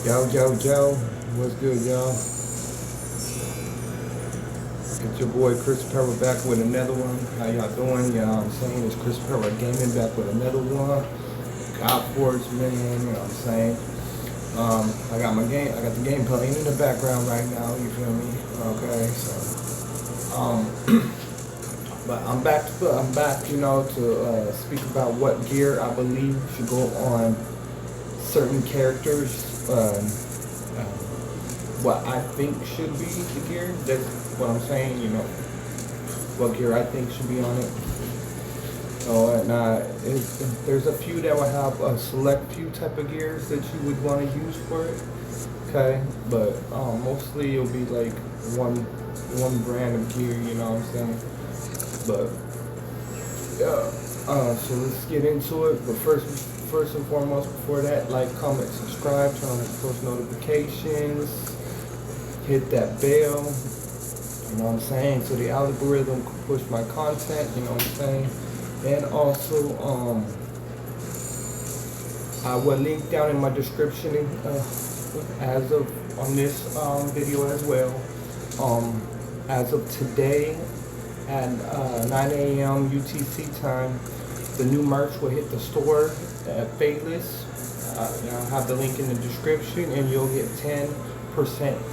Yo, what's good, y'all? It's your boy Chris Perra back with another one. How y'all doing? Y'all, I'm saying it's Chris Perra Gaming back with another one. Godforge, man, you know what I'm saying? I got the game playing in the background right now, you feel me? Okay, so, but I'm back, you know, to speak about what gear I believe should go on certain characters. What I think should be the gear. That's what I'm saying, you know. What gear I think should be on it. Oh, and there's a few that will have a select few type of gears that you would want to use for it. Okay, but mostly it'll be like one brand of gear, you know what I'm saying? But yeah, so let's get into it. But first and foremost, before that, like, comment, subscribe, turn on post notifications, hit that bell, you know what I'm saying, so the algorithm can push my content, you know what I'm saying. And also, I will link down in my description as of on this video as well. As of today at 9 a.m. UTC time, the new merch will hit the store at Faithless. I'll have the link in the description, and you'll get 10%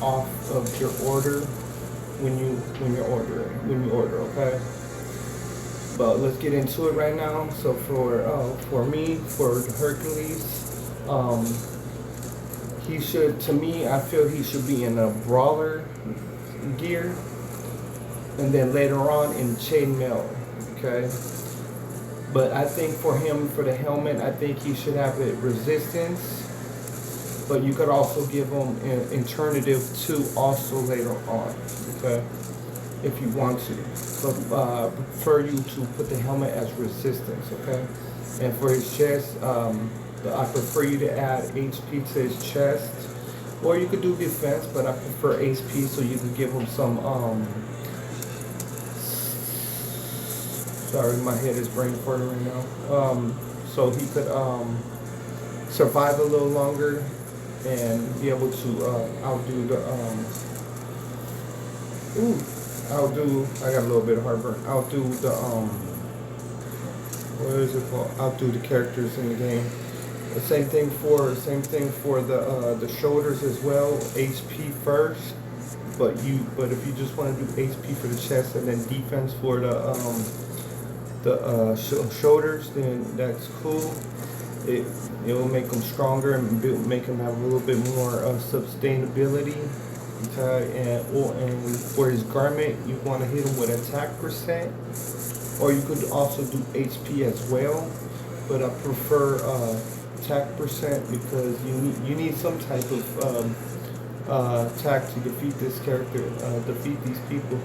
off of your order when you order, okay? But let's get into it right now. So for me, for Hercules, he should, to me, I feel he should be in a brawler gear, and then later on in chainmail, okay? But I think for him, for the helmet, I think he should have it resistance. But you could also give him an alternative too also later on, okay? If you want to. But prefer you to put the helmet as resistance, okay? And for his chest, I prefer you to add HP to his chest. Or you could do defense, but I prefer HP so you can give him some, sorry, my head is brain farting right now. So he could survive a little longer and be able to outdo the I got a little bit of heartburn. Outdo the what is it called? Outdo the characters in the game. The same thing for the shoulders as well. HP first, but if you just want to do HP for the chest and then defense for the shoulders, then that's cool. It will make them stronger and make them have a little bit more sustainability. Okay, and for his garment, you want to hit him with attack percent, or you could also do HP as well. But I prefer attack percent because you need some type of attack to defeat this character, defeat these people.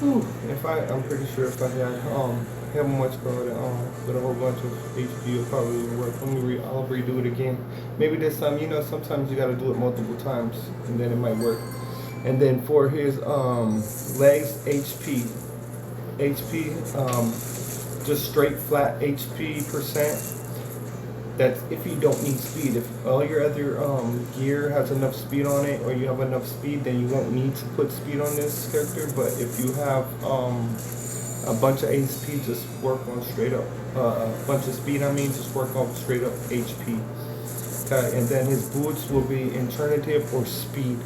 Whew, I'm pretty sure if I had much gold with a whole bunch of HP, it probably would work. I'll redo it again. Maybe this time, you know, sometimes you gotta do it multiple times and then it might work. And then for his legs, HP, just straight flat HP percent. That's if you don't need speed. If all your other gear has enough speed on it, or you have enough speed, then you won't need to put speed on this character. But if you have a bunch of HP, just work on straight up. A bunch of speed, just work on straight up HP. Okay, and then his boots will be alternative or speed.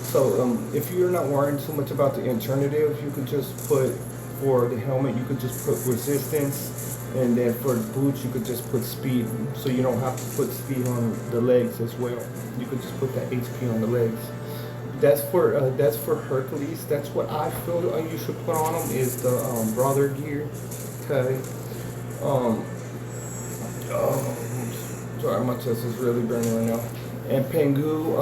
So if you're not worrying too much about the alternative, you could just put, for the helmet, you could just put resistance. And then for the boots, you could just put speed, so you don't have to put speed on the legs as well. You could just put that HP on the legs. That's for Hercules. That's what I feel you should put on him, is the brawler gear. Okay. Sorry, my chest is really burning right now. And Pengu,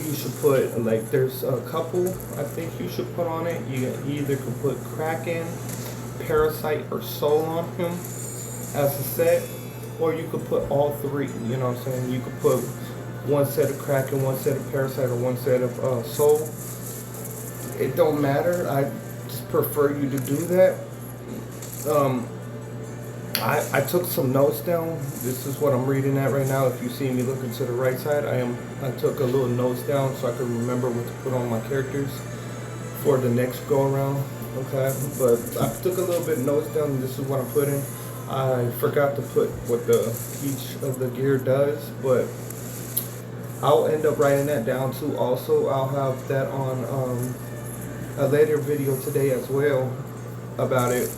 you should put, like, there's a couple I think you should put on it. You either could put Kraken, Parasite, or Soul on him as a set, or you could put all three, you know what I'm saying? You could put one set of Kraken, one set of Parasite, or one set of Soul. It don't matter. I just prefer you to do that. I took some notes down. This is what I'm reading at right now. If you see me looking to the right side, I took a little notes down so I could remember what to put on my characters for the next go around. Okay, but I took a little bit of notes down, and this is what I'm putting. I forgot to put what each of the gear does, but I'll end up writing that down too. Also, I'll have that on a later video today as well about it.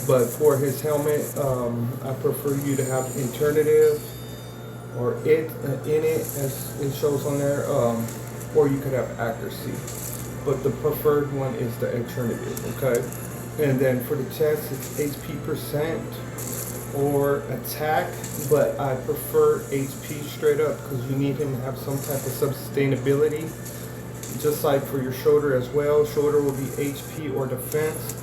But for his helmet, I prefer you to have alternative or it in it as it shows on there, or you could have accuracy. But the preferred one is the alternative, okay? And then for the chest, it's HP percent or attack, but I prefer HP straight up because you need him to have some type of sustainability. Just like for your shoulder as well, shoulder will be HP or defense.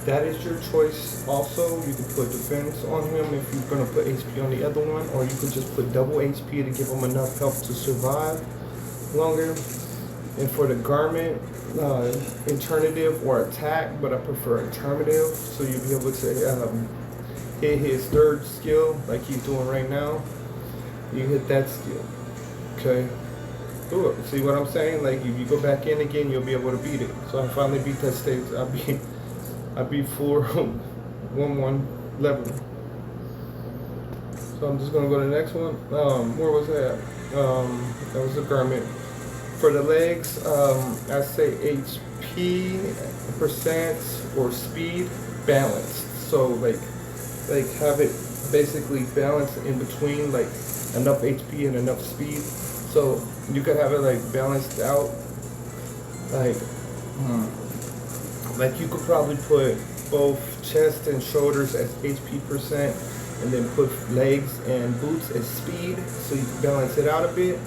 That is your choice also. You can put defense on him if you're going to put HP on the other one, or you could just put double HP to give him enough health to survive longer. And for the garment, alternative or attack, but I prefer alternative, so you'll be able to hit his third skill like he's doing right now. You hit that skill, okay? Do it. See what I'm saying? Like if you go back in again, you'll be able to beat it. So I finally beat that stage. I beat 4-1-1 level. So I'm just gonna go to the next one. Where was that? That was the garment. For the legs, I say HP percent or speed balanced. So like have it basically balanced in between, like enough HP and enough speed. So you could have it like balanced out, like you could probably put both chest and shoulders as HP percent, and then put legs and boots as speed, so you can balance it out a bit.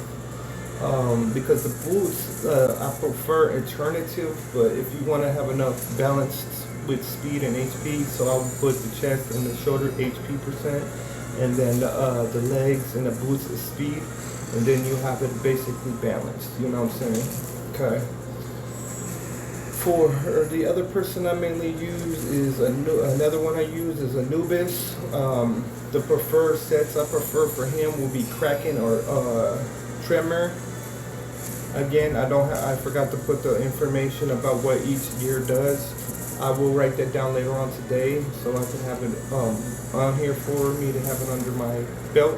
Because the boots, I prefer alternative, but if you want to have enough balanced with speed and HP, so I'll put the chest and the shoulder HP percent, and then the legs and the boots as speed, and then you have it basically balanced. You know what I'm saying? Okay. For the other person I mainly use is another one I use is Anubis. The preferred sets I prefer for him will be Kraken or Tremor. Again, I forgot to put the information about what each gear does. I will write that down later on today, so I can have it on here for me to have it under my belt.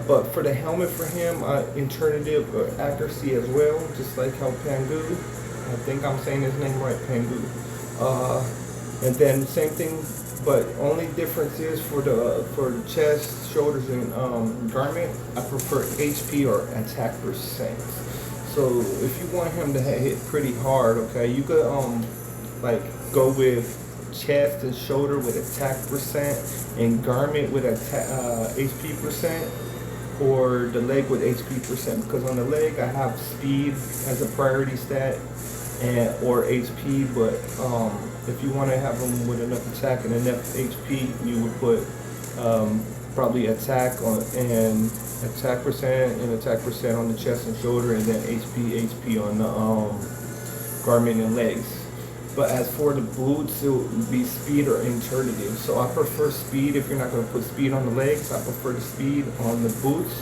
But for the helmet for him, alternative accuracy as well, just like how Pangu. I think I'm saying his name right, Pangu. And then same thing, but only difference is for the chest, shoulders, and garment, I prefer HP or attack percent. So if you want him to hit pretty hard, okay, you could like go with chest and shoulder with attack percent, and garment with HP percent, or the leg with HP percent. Because on the leg I have speed as a priority stat or HP, but if you want to have them with enough attack and enough HP, you would put probably attack on and attack percent on the chest and shoulder, and then HP on the garment and legs. But as for the boots, it would be speed or alternative. So I prefer speed. If you're not going to put speed on the legs, I prefer the speed on the boots,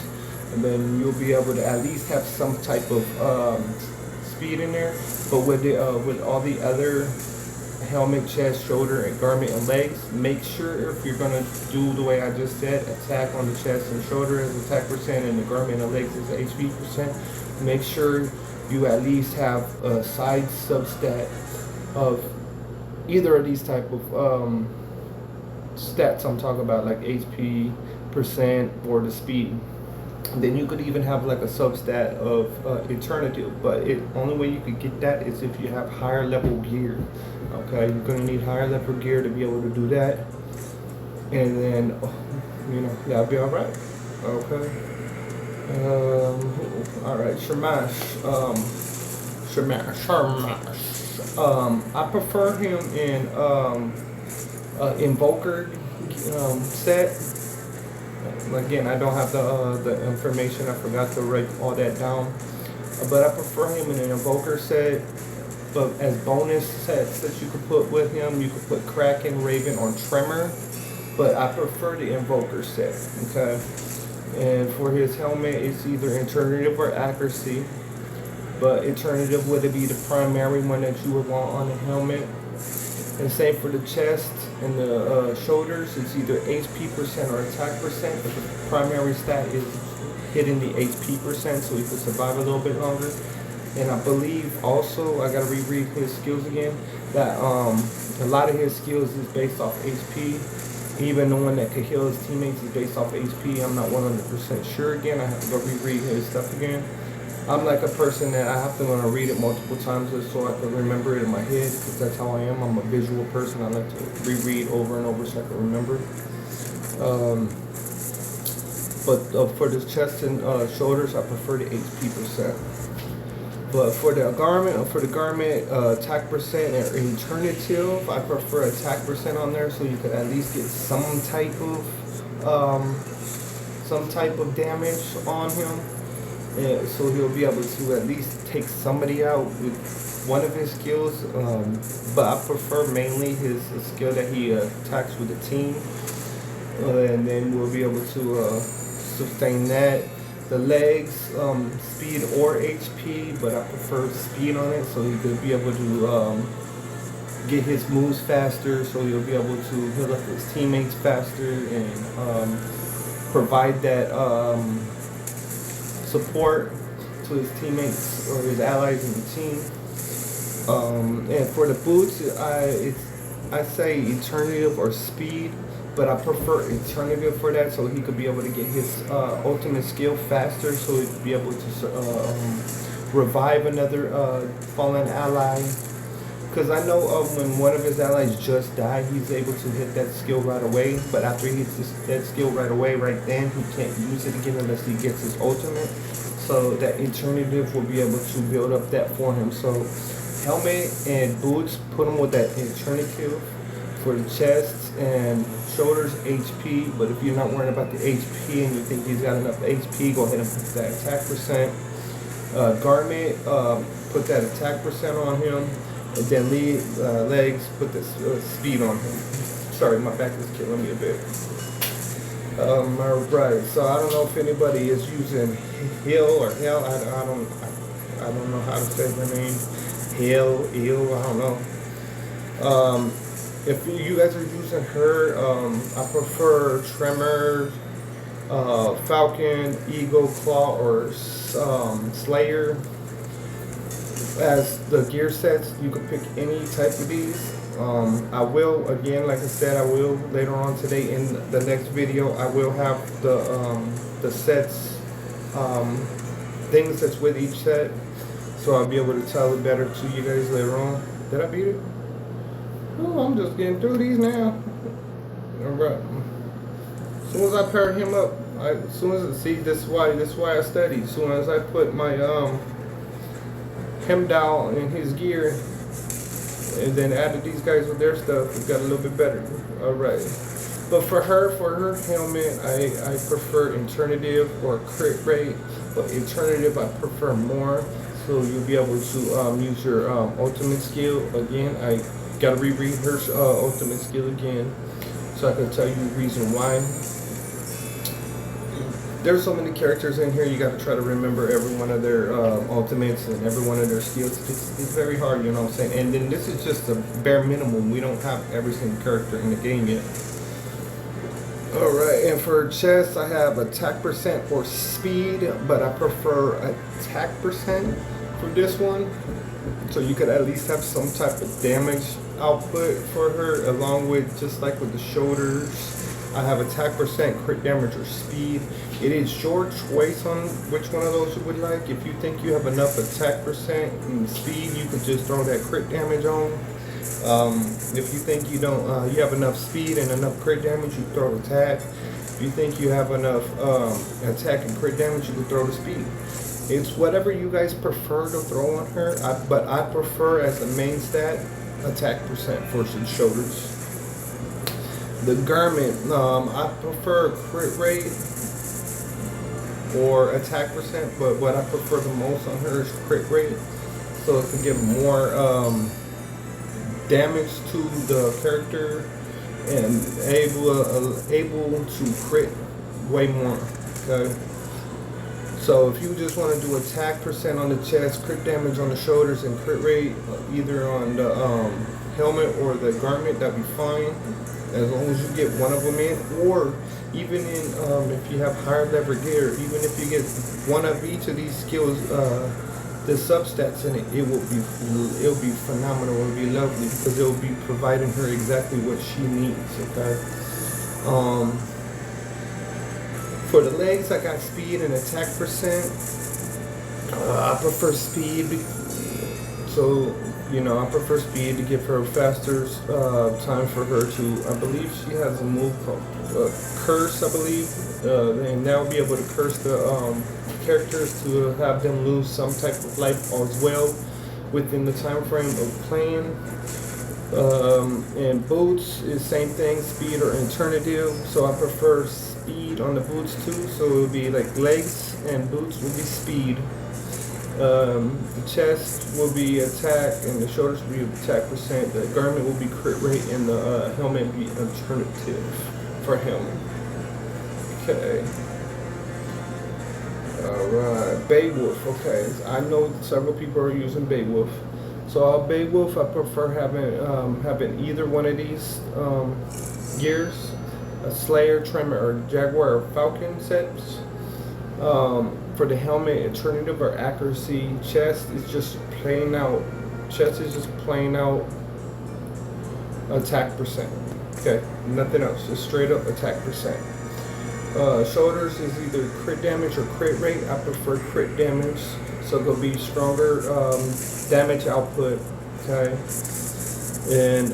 and then you'll be able to at least have some type of speed in there. But with all the other helmet, chest, shoulder, and garment and legs, make sure if you're gonna do the way I just said, attack on the chest and shoulder as attack percent, and the garment and legs as HP percent. Make sure you at least have a side substat of either of these type of stats I'm talking about, like HP percent or the speed. Then you could even have like a substat of alternative, but only way you could get that is if you have higher level gear. Okay, you're gonna need higher level gear to be able to do that, and then that'll be all right. Okay. All right, Shamash. I prefer him in Invoker set. Again, I don't have the information. I forgot to write all that down. But I prefer him in an Invoker set. But as bonus sets that you could put with him, you could put Kraken, Raven, or Tremor. But I prefer the Invoker set, okay? And for his helmet, it's either Eternative or Accuracy. But Eternative would be the primary one that you would want on the helmet. And same for the chest and the shoulders, it's either HP percent or attack percent. But the primary stat is hitting the HP percent, so he could survive a little bit longer. And I believe also, I gotta reread his skills again, that a lot of his skills is based off HP. Even the one that could heal his teammates is based off HP. I'm not 100% sure again. I have to go reread his stuff again. I'm like a person that I have to want to read it multiple times just so I can remember it in my head, because that's how I am. I'm a visual person. I like to reread over and over so I can remember. But for the chest and shoulders, I prefer the HP percent. But for the garment, attack percent and Eternative, I prefer attack percent on there, so you could at least get some type of damage on him. And so he'll be able to at least take somebody out with one of his skills. But I prefer mainly his skill that he attacks with the team, and then we'll be able to sustain that. The legs, speed or HP, but I prefer speed on it, so he could be able to get his moves faster, so he'll be able to heal up his teammates faster and provide that support to his teammates or his allies in the team. And for the boots, I say Eternative or speed, but I prefer Eternative for that, so he could be able to get his ultimate skill faster, so he could be able to revive another fallen ally. Because I know when one of his allies just died, he's able to hit that skill right away, but after he hits that skill right away, right then, he can't use it again unless he gets his ultimate. So that Eternative will be able to build up that for him. So helmet and boots, put him with that Eternative. For the chest and shoulders, HP, but if you're not worried about the HP and you think he's got enough HP, go ahead and put that attack percent. Garment, put that attack percent on him, and then legs, put the speed on him. Sorry, my back is killing me a bit. Alright, so I don't know if anybody is using Hill or Hell. I don't know how to say her name. Hill, I don't know. If you guys are using her, I prefer Tremor, Falcon, Eagle, Claw, or Slayer as the gear sets. You can pick any type of these. I will, again, like I said, I will later on today in the next video, I will have the sets, things that's with each set, so I'll be able to tell it better to you guys later on. Did I beat it? Oh, I'm just getting through these now. Alright. As soon as I pair him up, this is why I study. As soon as I put my him down in his gear and then added these guys with their stuff, it got a little bit better. Alright. But for her helmet, I prefer Eternative or crit rate, but Eternative I prefer more. So you'll be able to use your ultimate skill again. I gotta reread her ultimate skill again, so I can tell you the reason why. There's so many characters in here, you gotta try to remember every one of their ultimates and every one of their skills. It's very hard, you know what I'm saying? And then this is just the bare minimum. We don't have every single character in the game yet. Alright, and for chest, I have attack percent or speed, but I prefer attack percent for this one. So you could at least have some type of damage output for her, along with, just like with the shoulders, I have attack percent, crit damage, or speed. It is your choice on which one of those you would like. If you think you have enough attack percent and speed, you could just throw that crit damage on. If you think you don't, you have enough speed and enough crit damage, you throw attack. If you think you have enough attack and crit damage, you can throw the speed. It's whatever you guys prefer to throw on her, but I prefer as the main stat attack percent for the shoulders. The garment, I prefer crit rate or attack percent, but what I prefer the most on her is crit rate. so it can give more damage to the character and able to crit way more. Okay. So if you just want to do attack percent on the chest, crit damage on the shoulders, and crit rate either on the helmet or the garment, that'd be fine. As long as you get one of them in, or even in if you have higher level gear, even if you get one of each of these skills, the substats in it, it'll be phenomenal. It'll be lovely because it'll be providing her exactly what she needs. Okay. For the legs, I got speed and attack percent. I prefer speed, so I prefer speed to give her faster time for her to. I believe she has a move called curse. I believe, and that will be able to curse the characters to have them lose some type of life as well within the time frame of playing. And boots is same thing, speed or alternative. So I prefer speed on the boots too. So it would be like legs and boots will be speed. The chest will be attack and the shoulders will be attack percent. The garment will be crit rate and the helmet will be alternative for him. Okay. Alright, Beowulf. Okay, I know several people are using Beowulf. So Beowulf, I prefer having either one of these gears, a Slayer, Tremor, or Jaguar or Falcon sets. For the helmet, alternative or accuracy. Chest is just plain out. Chest is just plain out attack percent. Okay, nothing else. Just straight up attack percent. Shoulders is either crit damage or crit rate. I prefer crit damage, so it'll be stronger damage output. Okay. And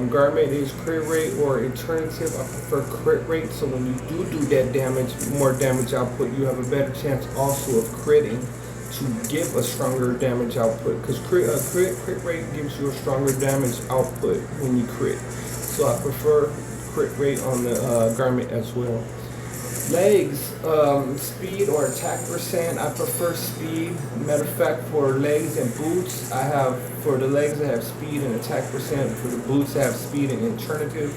garment is crit rate or alternative. I prefer crit rate, so when you do that damage, more damage output, you have a better chance also of critting to give a stronger damage output. Because crit rate gives you a stronger damage output when you crit. So I prefer crit rate on the garment as well. Legs, speed or attack percent. I prefer speed. Matter of fact, for legs and boots, for the legs I have speed and attack percent. For the boots I have speed and alternative.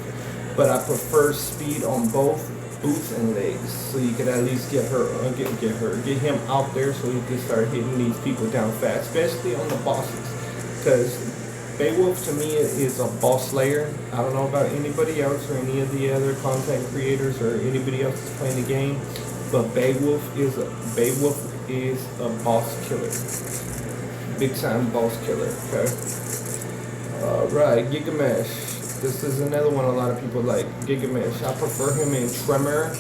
But I prefer speed on both boots and legs, so you can at least get him out there, so he can start hitting these people down fast, especially on the bosses. Because Beowulf to me is a boss slayer. I don't know about anybody else or any of the other content creators or anybody else that's playing the game, but Beowulf is a boss killer. Big time boss killer, okay? Alright, Gigamesh. This is another one a lot of people like. Gigamesh. I prefer him in Tremor,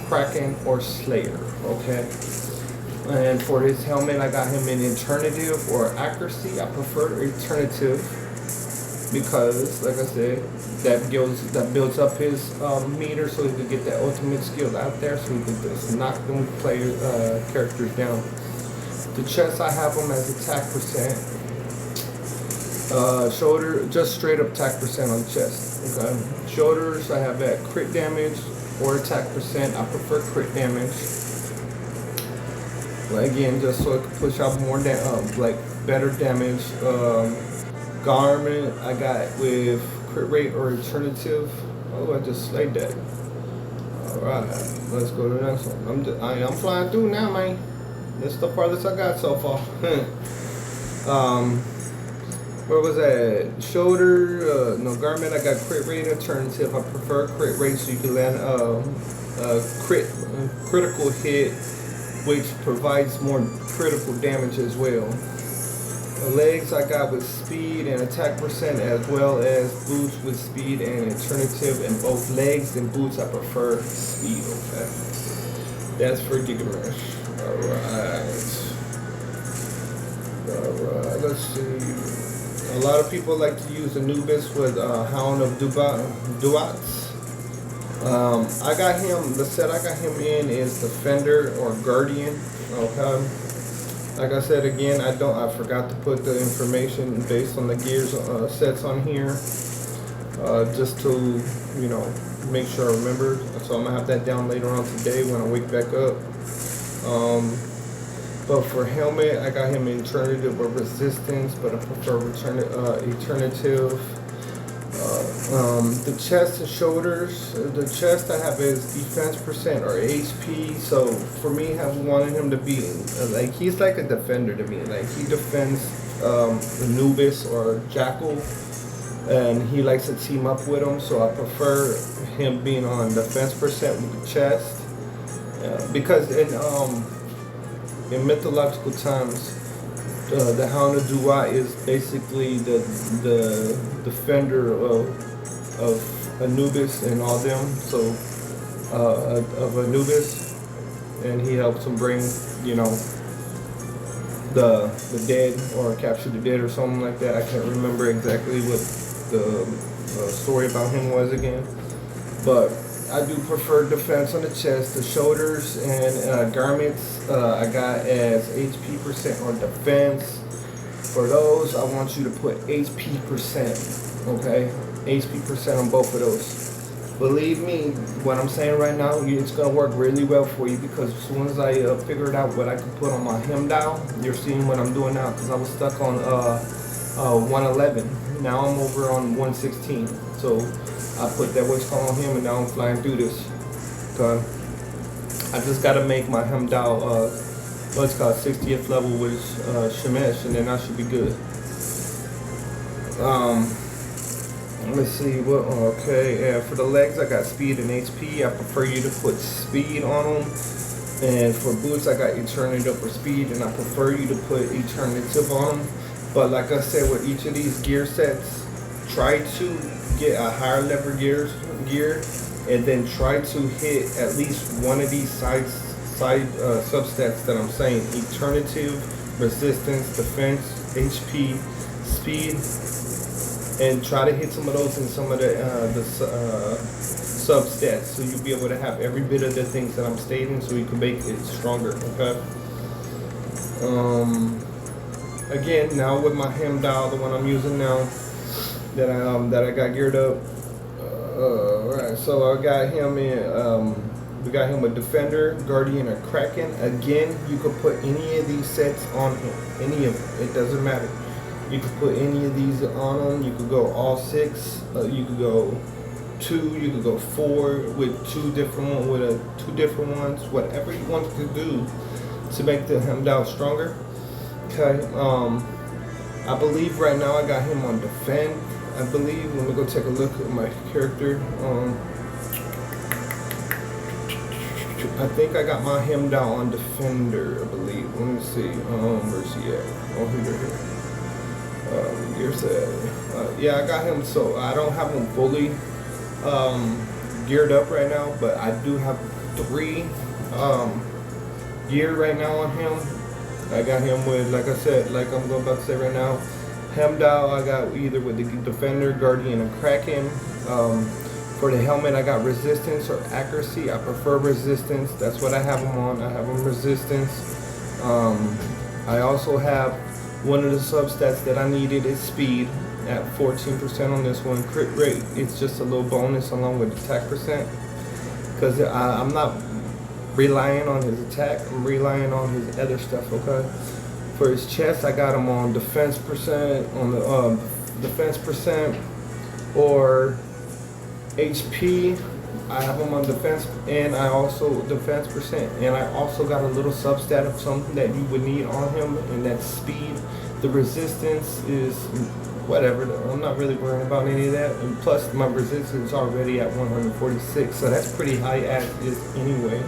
Kraken, or Slayer, okay? And for his helmet, I got him in alternative or accuracy. I prefer alternative because, like I said, that builds up his meter, so he can get that ultimate skill out there, so he can just knock them characters down. The chest, I have him as attack percent. Shoulder, just straight up attack percent on the chest. Okay. Shoulders, I have at crit damage or attack percent. I prefer crit damage. Again, just so it can push out more better damage. Garment, I got with crit rate or alternative. Oh, I just slayed that. Alright, let's go to the next one. I'm flying through now, man. That's the farthest I got so far. Where was that? Shoulder, no, garment, I got crit rate alternative. I prefer crit rate, so you can land critical hit, which provides more critical damage as well. The legs I got with speed and attack percent, as well as boots with speed and alternative. And both legs and boots I prefer speed, okay? That's for Gigamesh. Alright, let's see. A lot of people like to use Anubis with Hound of Duats. I got him, the set I got him in is Defender or Guardian, okay? Like I said again, I forgot to put the information based on the gears sets on here, just to, make sure I remember. So I'm gonna have that down later on today when I wake back up. But for helmet, I got him alternative or resistance, but I prefer alternative. The chest and shoulders. The chest I have is defense percent or HP. So for me, I wanted him to be like he's like a defender to me. Like he defends Anubis or Jackal, and he likes to team up with him. So I prefer him being on defense percent with the chest, because in mythological times, the Hound of Dua is basically the defender of Anubis and all them. So of Anubis, and he helps him bring, you know, the dead or capture the dead or something like that. I can't remember exactly what the story about him was again, but I do prefer defense on the chest. The shoulders and garments I got as HP percent or defense. For those, I want you to put HP percent, okay? HP percent on both of those. Believe me, what I'm saying right now, it's going to work really well for you, because as soon as I figured out what I could put on my hem dial, you're seeing what I'm doing now, because I was stuck on 111. Now I'm over on 116. So I put that what's called on him, and now I'm flying through this. Okay. I just got to make my hem dial what's called 60th level with Shemesh, and then I should be good. Let's see what. Okay, and for the legs, I got speed and HP. I prefer you to put speed on them. And for boots, I got alternative for speed, and I prefer you to put alternative on them. But like I said, with each of these gear sets, try to get a higher level gear, and then try to hit at least one of these side substats that I'm saying: alternative, resistance, defense, HP, speed. And try to hit some of those in some of the substats, so you'll be able to have every bit of the things that I'm stating, so you can make it stronger. Okay. Again, now with my hem dial, the one I'm using now, that I got geared up. Alright, so I got him in. We got him with Defender, Guardian, or Kraken. Again, you could put any of these sets on him. Any of them. It doesn't matter. You could put any of these on them. You could go all 6. You could go 2. You could go 4 with two different ones. Whatever you want to do to make the hem dial stronger. Okay. I believe right now I got him on Defend. I believe. Let me go take a look at my character. I think I got my hem dial on Defender. I believe. Let me see. Where's he at? Oh, here. Yeah, I got him, so I don't have him fully geared up right now, but I do have 3 gear right now on him. I got him with, like I said, like I'm about to say right now, hem dial I got either with the Defender, Guardian, and Kraken. For the helmet, I got resistance or accuracy. I prefer resistance. That's what I have him on. I have him resistance. I also have one of the substats that I needed is speed at 14% on this one. Crit rate, it's just a little bonus along with attack percent, because I'm not relying on his attack, I'm relying on his other stuff. Okay. For his chest, I got him on defense percent, on the defense percent or HP. I have him on defense, and I also defense percent, and I also got a little substat of something that you would need on him, and that's speed. The resistance is whatever. I'm not really worrying about any of that, and plus my resistance is already at 146, so that's pretty high as is anyway.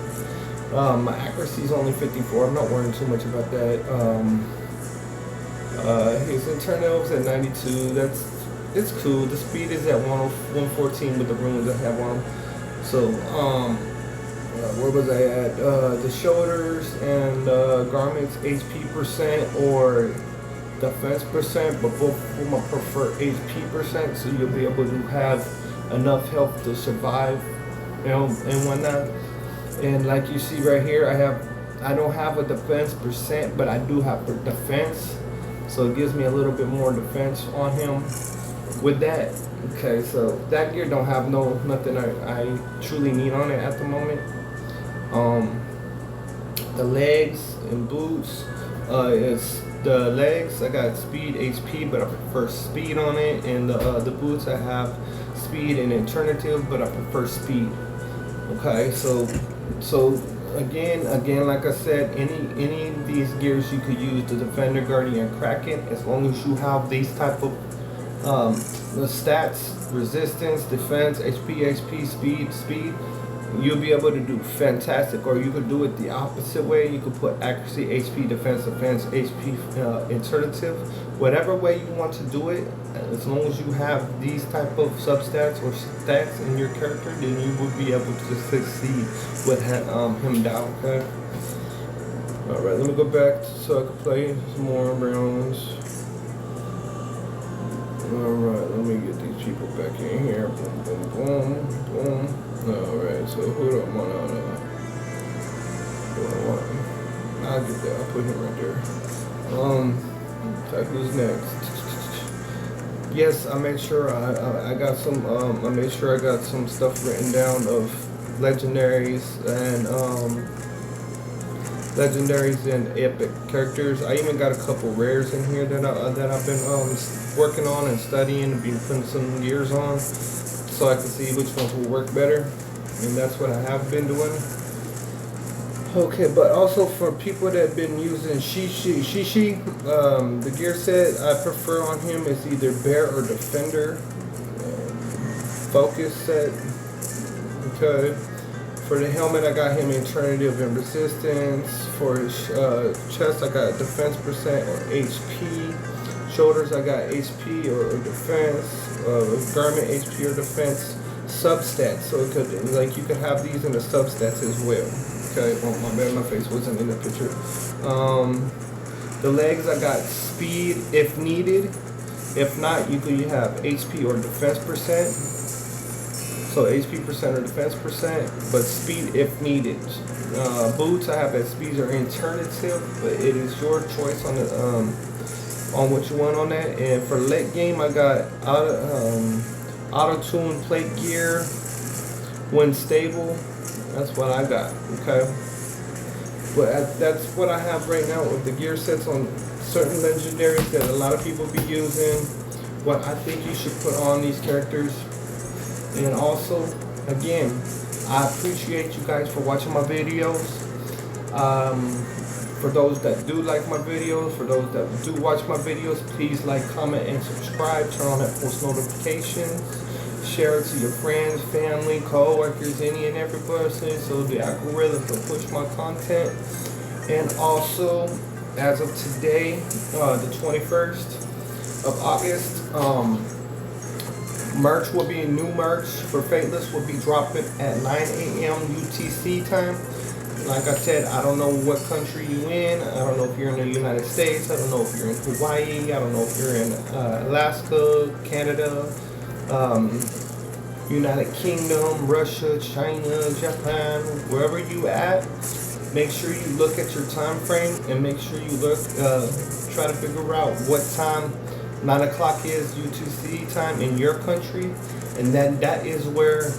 My accuracy is only 54. I'm not worrying too much about that. His internals at 92. It's cool. The speed is at 114 with the runes I have on him. So, where was I at? The shoulders and garments, HP percent or defense percent, but both of them prefer HP percent, so you'll be able to have enough health to survive, you know, and whatnot. And like you see right here, I don't have a defense percent, but I do have the defense, so it gives me a little bit more defense on him with that. Okay, so that gear don't have nothing I truly need on it at the moment. The legs and boots is the legs. I got speed, HP, but I prefer speed on it. And the boots I have speed and alternative, but I prefer speed. Okay, so again, like I said, any of these gears you could use the Defender, Guardian, Kraken, as long as you have these type of the stats, resistance, defense, HP, speed, you'll be able to do fantastic. Or you could do it the opposite way. You could put accuracy, HP, defense, HP, alternative. Whatever way you want to do it, as long as you have these type of substats or stats in your character, then you will be able to succeed with him down. Okay. All right, let me go back so I can play some more rounds. Alright, let me get these people back in here. Boom, boom, boom, boom. Alright, so who do I want on I'll get that. I'll put him right there. Who's next? Yes, I made sure I got some I made sure I got some stuff written down of legendaries and epic characters. I even got a couple rares in here that I've been working on and studying and been putting some gears on, so I can see which ones will work better, and that's what I have been doing. Okay, but also for people that have been using Shishi, the gear set I prefer on him is either Bear or Defender. Focus set. Okay. For the helmet, I got him alternative and resistance. For his chest, I got defense percent or HP. Shoulders, I got HP or defense. Garment, HP or defense. Substats, so it could, like, you could have these in the substats as well. Okay, oh my bad, my face wasn't in the picture. The legs, I got speed if needed. If not, you have HP or defense percent. So HP percent or defense percent, but speed if needed. Boots, I have that speed or alternative, but it is your choice on the on what you want on that. And for late game, I got auto tune plate gear when stable. That's what I got. Okay, but that's what I have right now with the gear sets on certain legendaries that a lot of people be using. What I think you should put on these characters. And also, again, I appreciate you guys for watching my videos. For those that do like my videos, for those that do watch my videos, please like, comment, and subscribe. Turn on that post notifications. Share it to your friends, family, co-workers, any and every person, so the algorithm will push my content. And also, as of today, the 21st of August, merch will be new merch for Fateless will be dropping at 9 a.m. UTC time. Like I said, I don't know what country you in. I don't know if you're in the United States. I don't know if you're in Hawaii. I don't know if you're in Alaska, Canada, United Kingdom, Russia, China, Japan, wherever you at. Make sure you look at your time frame and make sure you look, try to figure out what time 9 o'clock is UTC time in your country, and then that is where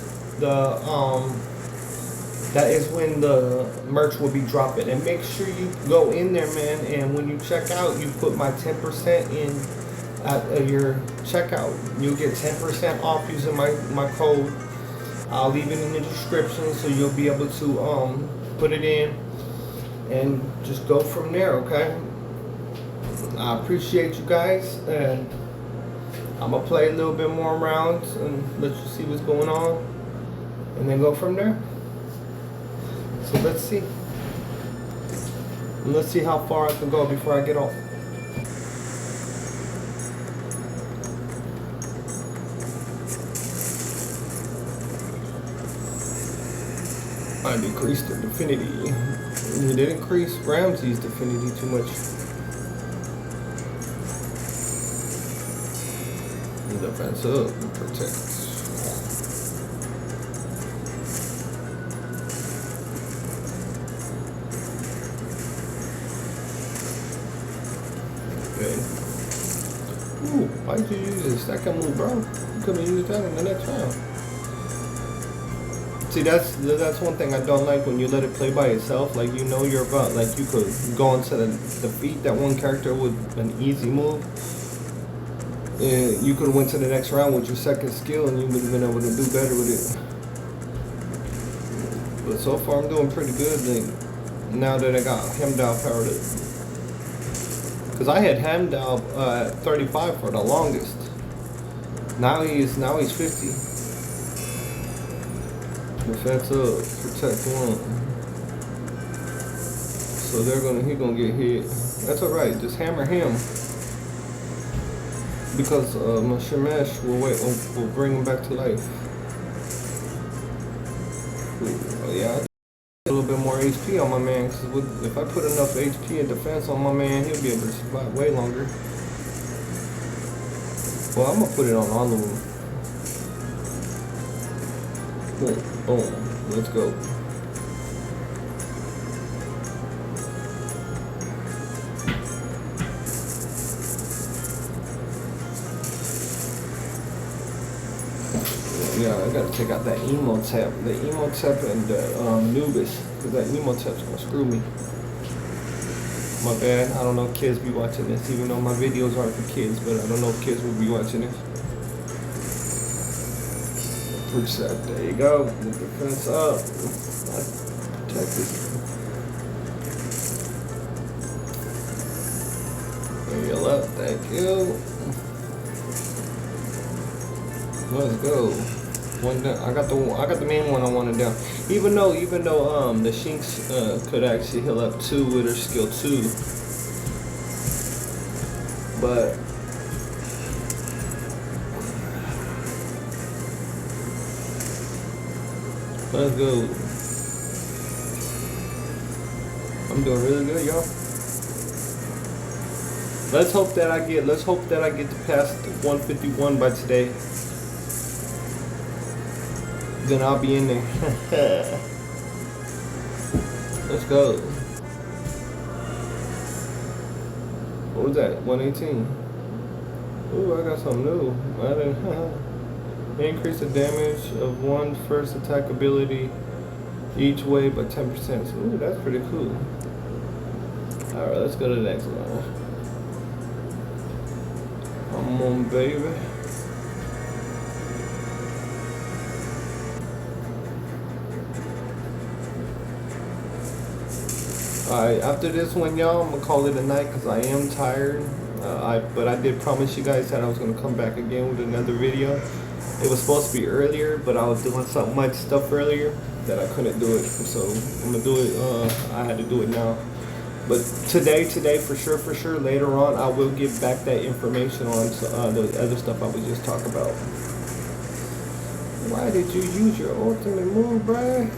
that is when the merch will be dropping. And make sure you go in there, man, and when you check out, you put my 10% in at your checkout. You'll get 10% off using my code. I'll leave it in the description, so you'll be able to put it in and just go from there. Okay, I appreciate you guys, and I'm gonna play a little bit more rounds and let you see what's going on, and then go from there. So let's see. And let's see how far I can go before I get off. I decreased the affinity. It didn't increase Ramsey's affinity too much. Defense up and protect. Okay. Ooh, why'd you use this second move, bro? You could have used that in the next round. See, that's one thing I don't like when you let it play by itself. Like, you know, you're about, like, you could go into the defeat that one character with an easy move. And you could have went to the next round with your second skill and you would have been able to do better with it. But so far I'm doing pretty good, like, now that I got Hemdall powered up. Because I had Hemdall at 35 for the longest. Now he's 50. Defense up, protect one. So he's gonna get hit. That's alright, just hammer him. Because my Shemesh will bring him back to life. Ooh, yeah, a little bit more HP on my man. Cause if I put enough HP and defense on my man, he'll be able to survive way longer. Well, I'm gonna put it on all of them. Boom, boom, let's go. Yeah, I gotta check out that Emotep. The Emotep and the Nubis. Because that Emotep's gonna screw me. My bad. I don't know if kids be watching this, even though my videos aren't for kids, but I don't know if kids will be watching this. Precept. There you go. The defense up. Protect this. Heal up. Thank you. Let's go. One down. I got the main one I wanted down. Even though the Shinx could actually heal up 2 with her skill 2. But let's go. I'm doing really good, y'all. Let's hope that I get to pass 151 by today. Then I'll be in there. Let's go. What was that? 118. Ooh, I got something new. I didn't. Increase the damage of one first attack ability each way by 10%. So, ooh, that's pretty cool. All right, let's go to the next one. Come on, baby. Alright, after this one, y'all, I'm gonna call it a night because I am tired. But I did promise you guys that I was gonna come back again with another video. It was supposed to be earlier, but I was doing so much stuff earlier that I couldn't do it. So I'm gonna do it. I had to do it now. But today, for sure, later on, I will give back that information on the other stuff I was just talking about. Why did you use your ultimate move, bruh?